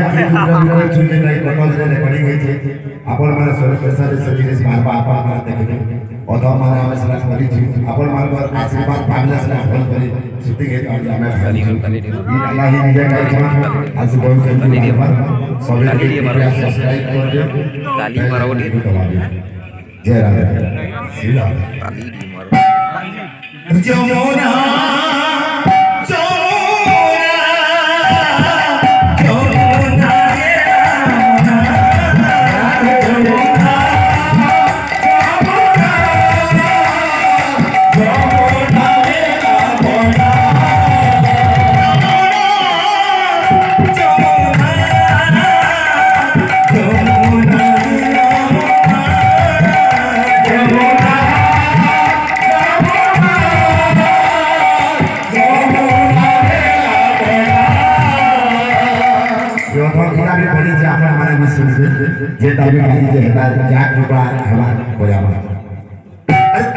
चुके नहीं कटल से रिकॉर्डिंग होई छे आपण माने सोल प्रसाद सजीस बाबा आपा माने देखिबे ओधो माने हम सला करी छी आपण माने आशीर्वाद भागले सला फल करी शूटिंग हे हमें खाली अल्लाह ही निजे कर छ आज बहुत जल्दी सभी सब्सक्राइब कर दियो गाली मारो ढेर जय राम सीधा गाली मारो जमुना जे ताबी मानी जे हटा जाक रुपा हवा होया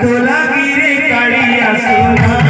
तोला गिरे कालिया सोना